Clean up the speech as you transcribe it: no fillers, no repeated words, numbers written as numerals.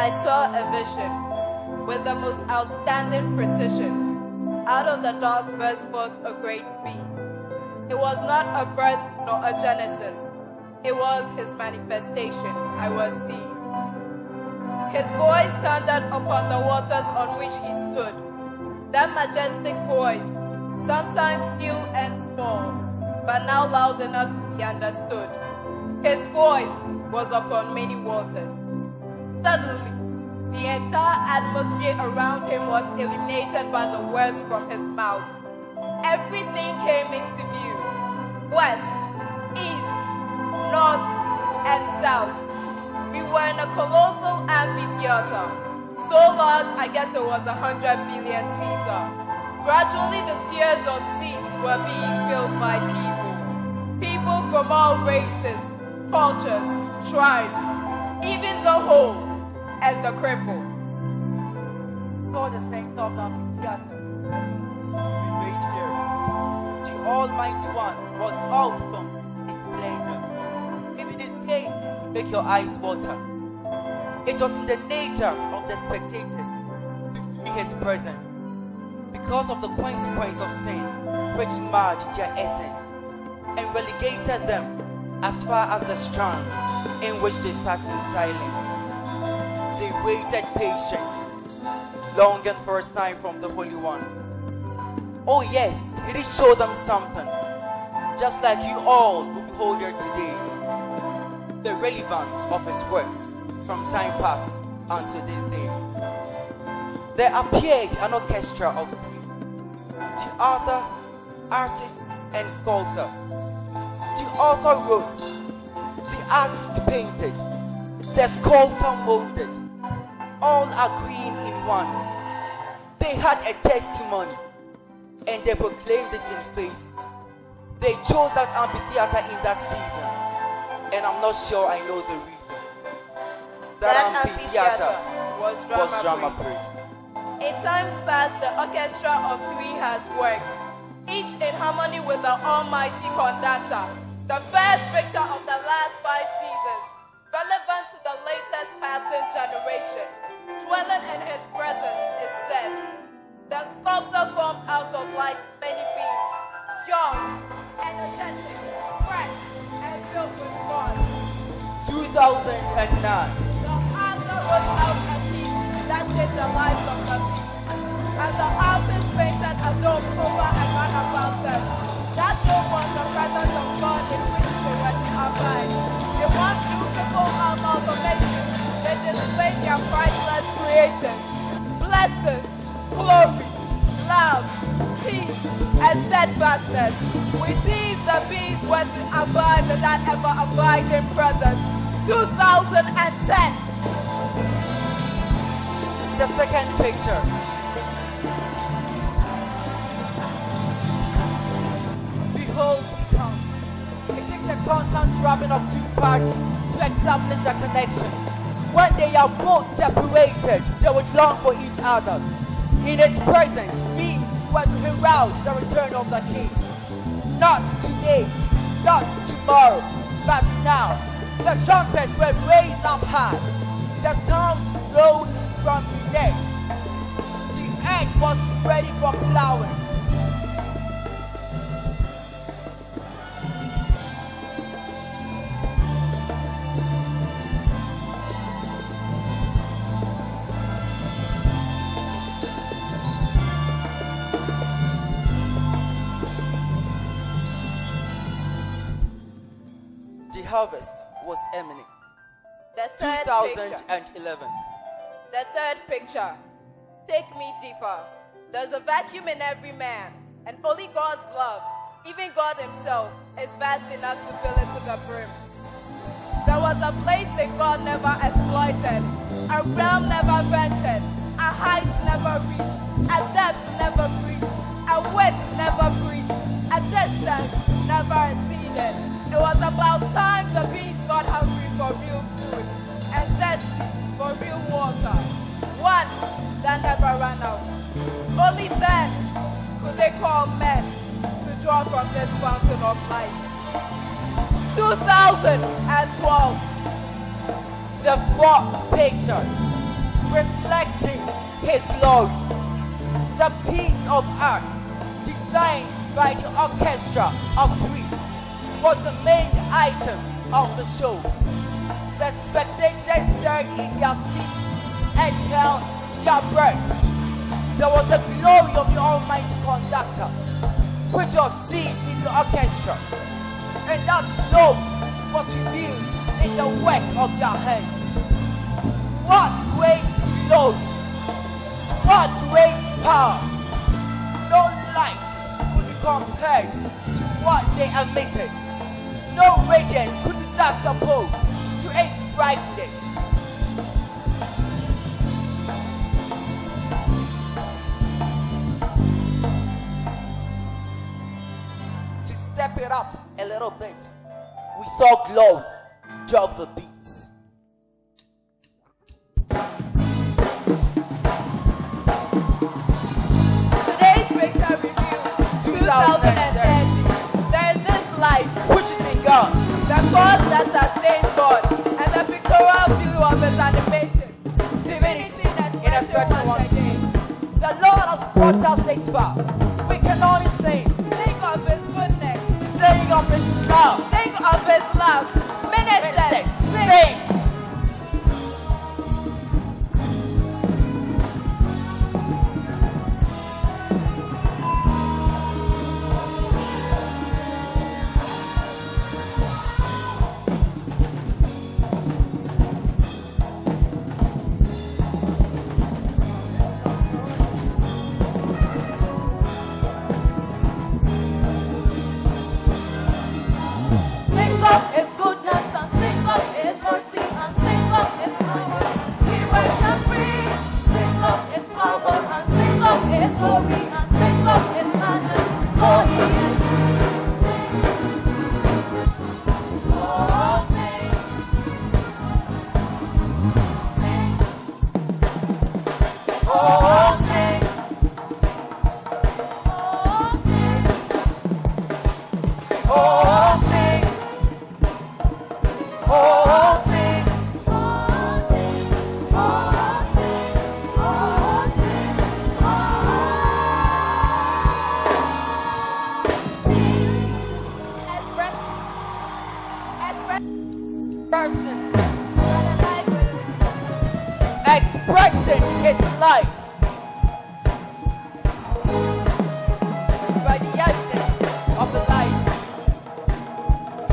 I saw a vision with the most outstanding precision. Out of the dark burst forth a great bee. It was not a birth nor a genesis. It was his manifestation I was seeing. His voice thundered upon the waters on which he stood. That majestic voice, sometimes still and small, but now loud enough to be understood. His voice was upon many waters. Suddenly, the entire atmosphere around him was illuminated by the words from his mouth. Everything came into view. West, east, north, and south. We were in a colossal amphitheater. So large, I guess it was 100 billion seater. Gradually, the tiers of seats were being filled by people. People from all races, cultures, tribes, even the whole and the cripple. God, the center of the amphitheater. We wait here. The Almighty One was awesome in his splendor. Even his gaze could make your eyes water. It was in the nature of the spectators to flee his presence because of the consequence of sin, which marred their essence and relegated them as far as the strands in which they sat in silence. They waited patiently, longing for a sign from the Holy One. Oh yes, he did show them something, just like you all who behold here today. The relevance of his works from time past until this day. There appeared an orchestra of three: the author, artist, and sculptor. The author wrote, the artist painted, the sculptor molded, all agreeing in one. They had a testimony, and they proclaimed it in faces. They chose that amphitheater in that season, and I'm not sure I know the reason. That amphitheater was drama priest. In times past, the orchestra of three has worked, each in harmony with the almighty conductor. The first picture of the last 5 seasons, relevant to the latest passing generation, dwelling in his presence is said. The sculptor formed out of light many beings, young, energetic, fresh, and filled with God. 2009. Wrote out a piece that changed the lives of the beings. And the artist painted a dome over and round about them. That dome was the presence of God in which they were to abide. In one beautiful amalgamation, they displayed their priceless creations. Blessings, glory, love, peace, and steadfastness. With these, the beings were to abide in that ever-abiding presence. 2010. The second picture. Behold the count. It takes a constant rubbing of two parties to establish a connection. When they are both separated, they would long for each other. In his presence, we were to herald the return of the King. Not today, not tomorrow, but now. The trumpets were raised up high. The sound flowed from the neck. The earth was ready for plowing. The harvest was imminent. The third 2011. The third picture. Take me deeper. There's a vacuum in every man, and only God's love, even God himself, is vast enough to fill it to the brim. There was a place that God never exploited, a realm never ventured, a height never reached, a depth never breached, a width never breached, a distance never exceeded. It was about time the beings got hungry for real food, and thirsty for real water, one that never ran out. Only then could they call men to draw from this fountain of life. 2012. The fourth picture. reflecting his glory. The piece of art designed by the orchestra of Greece was the main item of the show. The spectators stirred in their seats and held their breath. There was the glory of the almighty conductor. Put your seat in the orchestra, and that glory was revealed in the work of their hands. What great glory! What great power! No light could be compared to what they emitted. No radiance could be juxtaposed to its brightness. To step it up a little bit, we saw glory drop the beats. Today's picture review 2030. There is this life, Which is in God. the cause that sustains God, and the pictorial view of his animation. Divinity in expression once again. The Lord has brought us this far. We can only sing. Sing of his goodness. Sing of his love. Sing of his love. Ministers, sing. Sing. Sing of his goodness and sing of his mercy and sing of his power. He works and free. Sing of his power and sing of his glory and sing of his majesty. For he is. Oh, sing. Sing. Oh, sing. Oh, sing. Oh, sing. Person expressing his life